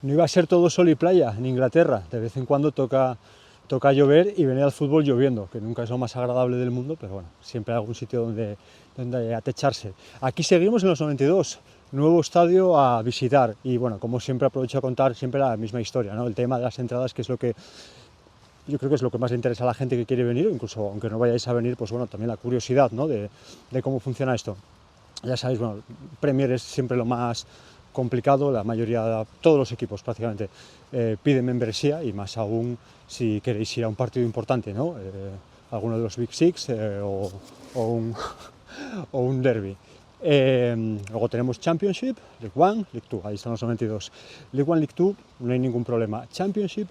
No iba a ser todo sol y playa en Inglaterra, de vez en cuando toca llover y venir al fútbol lloviendo, que nunca es lo más agradable del mundo, pero bueno, siempre hay algún sitio donde atecharse. Aquí seguimos en los 92, nuevo estadio a visitar y bueno, como siempre aprovecho a contar siempre la misma historia, ¿no? El tema de las entradas, que es lo que yo creo que es lo que más le interesa a la gente que quiere venir, incluso aunque no vayáis a venir, pues bueno, también la curiosidad, ¿no? de cómo funciona esto. Ya sabéis, bueno, Premier es siempre lo más complicado, la mayoría, todos los equipos prácticamente piden membresía y más aún si queréis ir a un partido importante, ¿no? Alguno de los Big Six o un derby. Luego tenemos Championship, League One, League Two, ahí están los 92. League One, League Two, no hay ningún problema. Championship,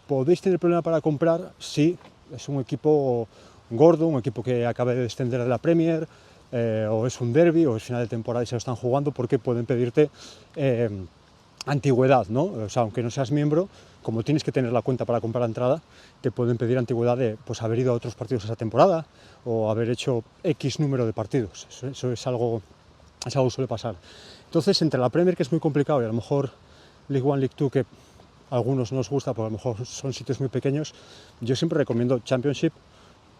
podéis tener problema para comprar si es un equipo gordo, un equipo que acabe de descender de la Premier, o es un derby, o es final de temporada y se lo están jugando, porque pueden pedirte antigüedad, ¿no? O sea, aunque no seas miembro, como tienes que tener la cuenta para comprar la entrada, te pueden pedir antigüedad de pues, haber ido a otros partidos esa temporada o haber hecho X número de partidos. Eso es algo que suele pasar. Entonces, entre la Premier, que es muy complicado, y a lo mejor League One, League Two, que a algunos no os gusta, porque a lo mejor son sitios muy pequeños, yo siempre recomiendo Championship,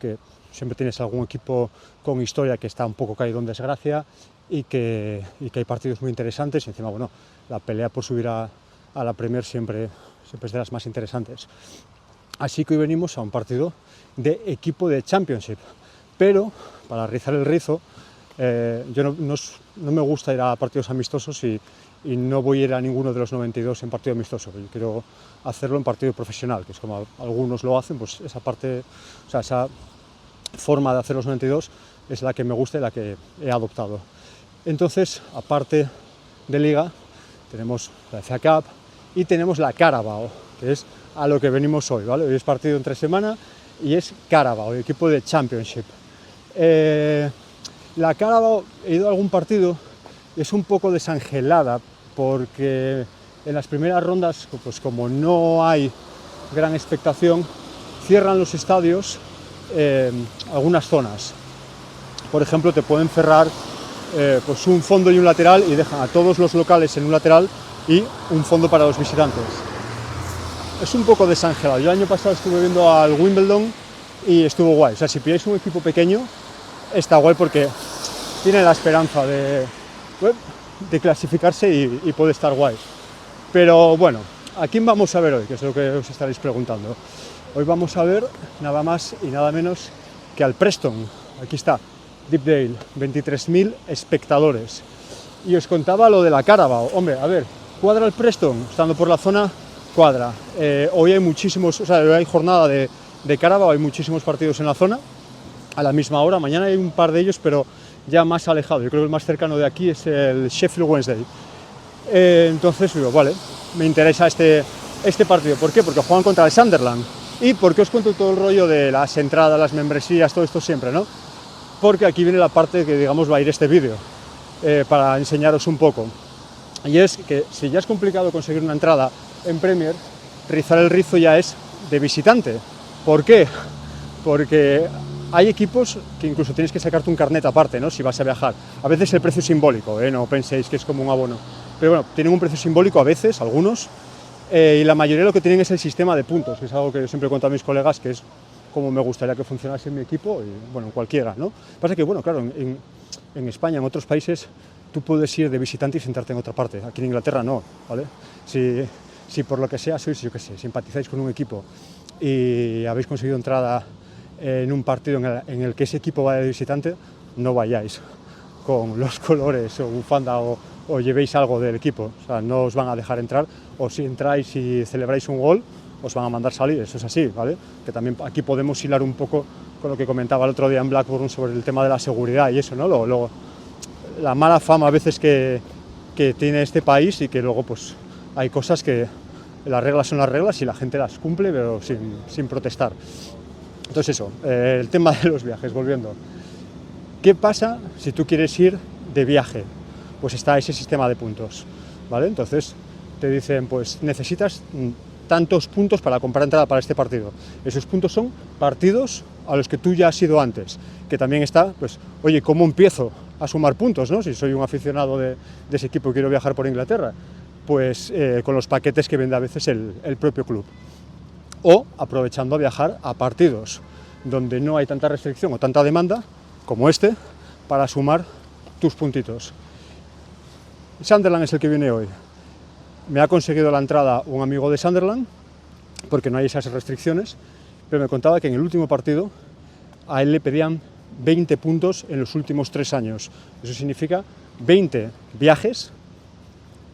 que siempre tienes algún equipo con historia que está un poco caído en desgracia y que hay partidos muy interesantes y encima, bueno, la pelea por subir a la Premier siempre es de las más interesantes. Así que hoy venimos a un partido de equipo de Championship, pero para rizar el rizo, yo no me gusta ir a partidos amistosos y no voy a ir a ninguno de los 92 en partido amistoso. Yo quiero hacerlo en partido profesional, que es como algunos lo hacen, pues esa parte, o sea, esa forma de hacer los 92 es la que me gusta y la que he adoptado. Entonces, aparte de Liga, tenemos la FA Cup y tenemos la Carabao, que es a lo que venimos hoy, ¿vale? Hoy es partido entre semana y es Carabao, el equipo de Championship. La Carabao, he ido a algún partido, es un poco desangelada porque en las primeras rondas, pues como no hay gran expectación, cierran los estadios algunas zonas. Por ejemplo, te pueden cerrar pues un fondo y un lateral y dejan a todos los locales en un lateral y un fondo para los visitantes. Es un poco desangelado. Yo el año pasado estuve viendo al Wimbledon y estuvo guay. O sea, si pilláis un equipo pequeño, está guay porque tiene la esperanza de clasificarse y puede estar guay. Pero bueno, ¿a quién vamos a ver hoy? Que es lo que os estaréis preguntando. Hoy vamos a ver nada más y nada menos que al Preston. Aquí está, Deepdale, 23.000 espectadores. Y os contaba lo de la Carabao. Hombre, a ver, ¿cuadra el Preston? Estando por la zona, cuadra. Hoy hay muchísimos, o sea, hoy hay jornada de Carabao, hay muchísimos partidos en la zona a la misma hora. Mañana hay un par de ellos, pero ya más alejado. Yo creo que el más cercano de aquí es el Sheffield Wednesday. Entonces digo, vale, me interesa este partido. ¿Por qué? Porque juegan contra el Sunderland. ¿Y por qué os cuento todo el rollo de las entradas, las membresías, todo esto siempre, no? Porque aquí viene la parte que, digamos, va a ir este vídeo, para enseñaros un poco. Y es que si ya es complicado conseguir una entrada en Premier, rizar el rizo ya es de visitante. ¿Por qué? Porque hay equipos que incluso tienes que sacarte un carnet aparte, ¿no? Si vas a viajar. A veces el precio es simbólico, no penséis que es como un abono. Pero bueno, tienen un precio simbólico a veces, algunos, y la mayoría lo que tienen es el sistema de puntos, que es algo que yo siempre cuento a mis colegas, que es como me gustaría que funcionase en mi equipo, y bueno, en cualquiera, ¿no? Pasa que, bueno, claro, en España, en otros países, tú puedes ir de visitante y sentarte en otra parte. Aquí en Inglaterra no, ¿vale? Si por lo que sea sois, yo qué sé, simpatizáis con un equipo y habéis conseguido entrada en un partido en el que ese equipo va de visitante, no vayáis con los colores o bufanda o llevéis algo del equipo, o sea, no os van a dejar entrar, o si entráis y celebráis un gol, os van a mandar salir, eso es así, ¿vale? Que también aquí podemos hilar un poco con lo que comentaba el otro día en Blackburn sobre el tema de la seguridad y eso, ¿no? La mala fama a veces que tiene este país y que luego pues hay cosas que las reglas son las reglas y la gente las cumple pero sin protestar. Entonces eso, el tema de los viajes, volviendo. ¿Qué pasa si tú quieres ir de viaje? Pues está ese sistema de puntos, ¿vale? Entonces te dicen, pues necesitas tantos puntos para comprar entrada para este partido. Esos puntos son partidos a los que tú ya has ido antes, que también está, pues, oye, ¿cómo empiezo a sumar puntos, no? Si soy un aficionado de ese equipo y quiero viajar por Inglaterra, pues con los paquetes que vende a veces el propio club. O aprovechando a viajar a partidos donde no hay tanta restricción o tanta demanda como este, para sumar tus puntitos. Sunderland es el que viene hoy. Me ha conseguido la entrada un amigo de Sunderland, porque no hay esas restricciones, pero me contaba que en el último partido a él le pedían 20 puntos en los últimos 3 años. Eso significa 20 viajes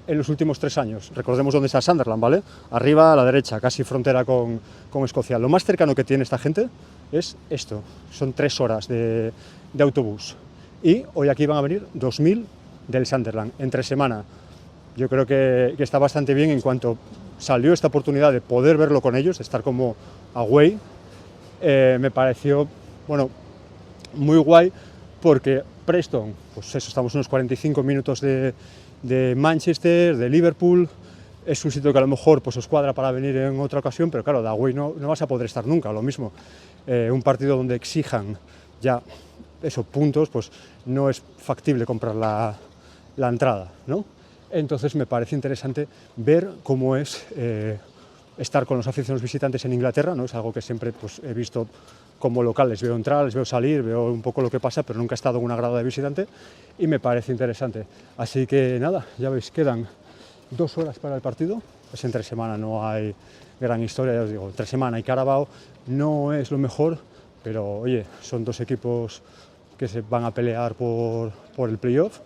en los últimos 3 años. Recordemos dónde está Sunderland, ¿vale? Arriba a la derecha, casi frontera con Escocia. Lo más cercano que tiene esta gente es esto, son 3 horas de autobús. Y hoy aquí van a venir 2000 del Sunderland, entre semana. Yo creo que está bastante bien en cuanto salió esta oportunidad de poder verlo con ellos, de estar como away. Me pareció, bueno, muy guay, porque Preston, pues eso, estamos unos 45 minutos de Manchester, de Liverpool. Es un sitio que a lo mejor pues, os cuadra para venir en otra ocasión, pero claro, de away no vas a poder estar nunca. Lo mismo, un partido donde exijan ya esos puntos, pues no es factible comprar la entrada, ¿no? Entonces me parece interesante ver cómo es estar con los aficionados visitantes en Inglaterra, ¿no? Es algo que siempre pues, he visto como local, les veo entrar, les veo salir, veo un poco lo que pasa, pero nunca he estado en una grada de visitante y me parece interesante. Así que nada, ya veis, quedan 2 horas para el partido, pues entre semana no hay gran historia, ya os digo, entre semana y Carabao no es lo mejor, pero oye, son 2 equipos que se van a pelear por el playoff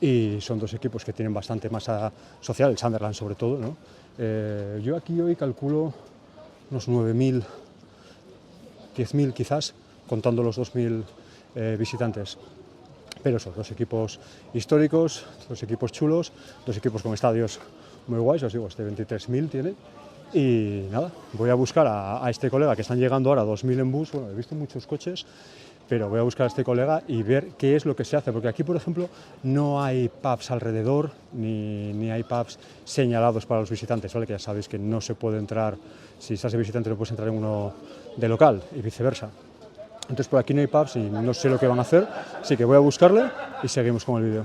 y son 2 equipos que tienen bastante masa social, el Sunderland sobre todo, ¿no? Yo aquí hoy calculo unos 9.000, 10.000 quizás, contando los 2.000 visitantes. Pero son 2 equipos históricos, 2 equipos chulos, 2 equipos con estadios muy guays, os digo, este 23.000 tiene. Y nada, voy a buscar a este colega, que están llegando ahora 2.000 en bus. Bueno, he visto muchos coches, pero voy a buscar a este colega y ver qué es lo que se hace, porque aquí, por ejemplo, no hay pubs alrededor, ni hay pubs señalados para los visitantes, ¿vale? Que ya sabéis que no se puede entrar, si estás de visitante no puedes entrar en uno de local y viceversa. Entonces por aquí no hay pubs y no sé lo que van a hacer, así que voy a buscarle y seguimos con el vídeo.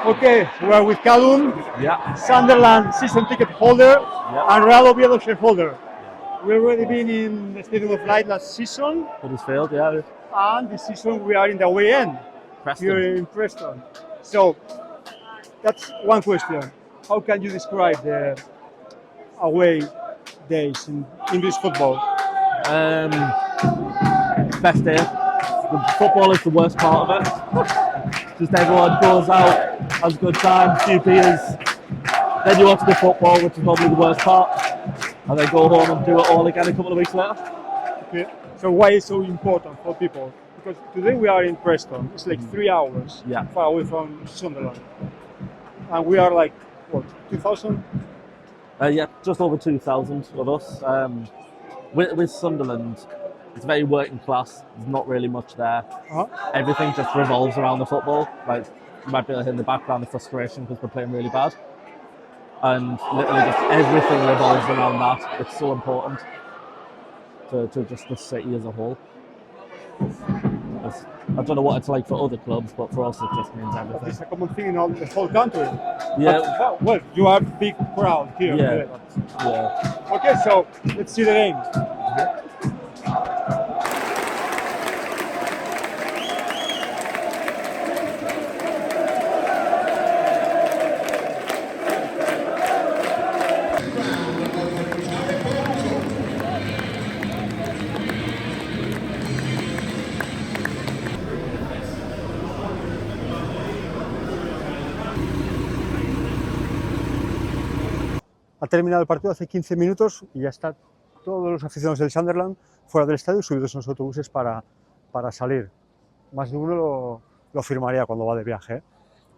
Okay, we are with Callum, Sunderland season ticket holder and Real Oviedo shareholder. We've already been in the Stadium of Light last season, Huddersfield, yeah. and this season we are in the away end here in Preston. So that's one question. How can you describe the away days in English football? Best day. The football is the worst part of it. Just everyone goes out, has a good time, few beers, then you watch the football, which is probably the worst part, and then go home and do it all again a couple of weeks later. Okay. So why is it so important for people? Because today we are in Preston. It's like 3 hours far away from Sunderland, and we are like what 2,000 Yeah, just over 2,000 of us. With Sunderland, it's very working class. There's not really much there. Uh-huh. Everything just revolves around the football. Like, you might be able to hear in the background the frustration because we're playing really bad. And literally just everything revolves around that. It's so important to just the city as a whole. I don't know what it's like for other clubs, but for us it just means It's everything. a common thing in all, the whole country. Yeah, Well, you are big crowd here. yeah, yeah. Okay, so let's see the game. Ha terminado el partido hace 15 minutos y ya están todos los aficionados del Sunderland fuera del estadio subidos en los autobuses para salir. Más de uno lo firmaría cuando va de viaje, ¿eh?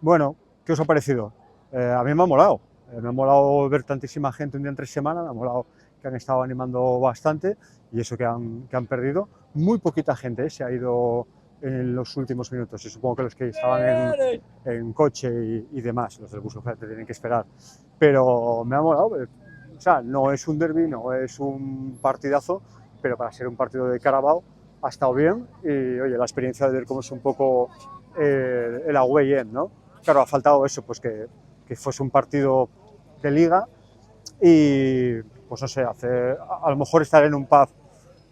Bueno, ¿qué os ha parecido? A mí me ha molado. Me ha molado ver tantísima gente un día entre semana, me ha molado que han estado animando bastante y eso que han perdido. Muy poquita gente se ha ido en los últimos minutos y supongo que los que estaban en coche y demás, los del bus oferta tienen que esperar. Pero me ha molado, o sea, no es un derbi, no es un partidazo, pero para ser un partido de Carabao ha estado bien y oye, la experiencia de ver cómo es un poco el away end, ¿no? Claro, ha faltado eso, pues que fuese un partido de liga y pues no sé, a lo mejor estar en un pub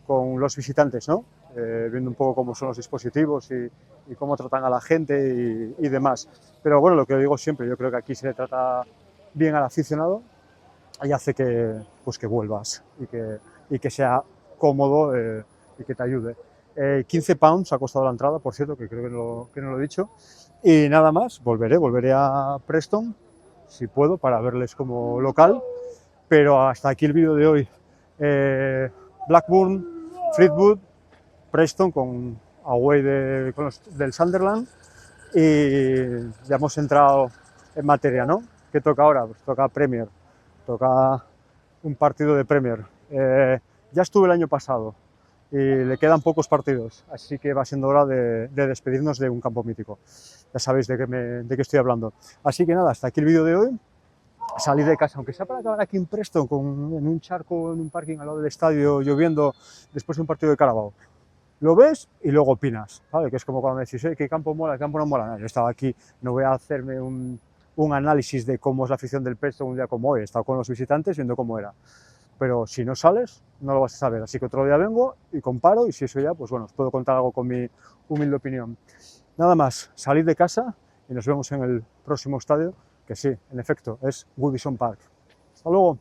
con los visitantes, ¿no? Viendo un poco cómo son los dispositivos y cómo tratan a la gente y demás. Pero bueno, lo que digo siempre, yo creo que aquí se le trata bien al aficionado y hace que vuelvas y que sea cómodo y que te ayude. 15 pounds ha costado la entrada, por cierto, que creo que no lo he dicho. Y nada más, volveré a Preston, si puedo, para verles como local. Pero hasta aquí el vídeo de hoy. Blackburn, Fleetwood, Preston con away con los del Sunderland y ya hemos entrado en materia, ¿no? ¿Qué toca ahora? Pues toca Premier, toca un partido de Premier. Ya estuve el año pasado y le quedan pocos partidos, así que va siendo hora de despedirnos de un campo mítico. Ya sabéis de qué estoy hablando. Así que nada, hasta aquí el vídeo de hoy. Salir de casa, aunque sea para acabar aquí en Preston, en un charco, en un parking al lado del estadio, lloviendo, después de un partido de Carabao. Lo ves y luego opinas, ¿vale? Que es como cuando me decís, ¿qué campo mola, qué campo no mola? No, yo estaba aquí, no voy a hacerme un análisis de cómo es la afición del Preston un día como hoy. He estado con los visitantes viendo cómo era. Pero si no sales, no lo vas a saber. Así que otro día vengo y comparo y si eso ya, pues bueno, os puedo contar algo con mi humilde opinión. Nada más, salid de casa y nos vemos en el próximo estadio, que sí, en efecto, es Goodison Park. ¡Hasta luego!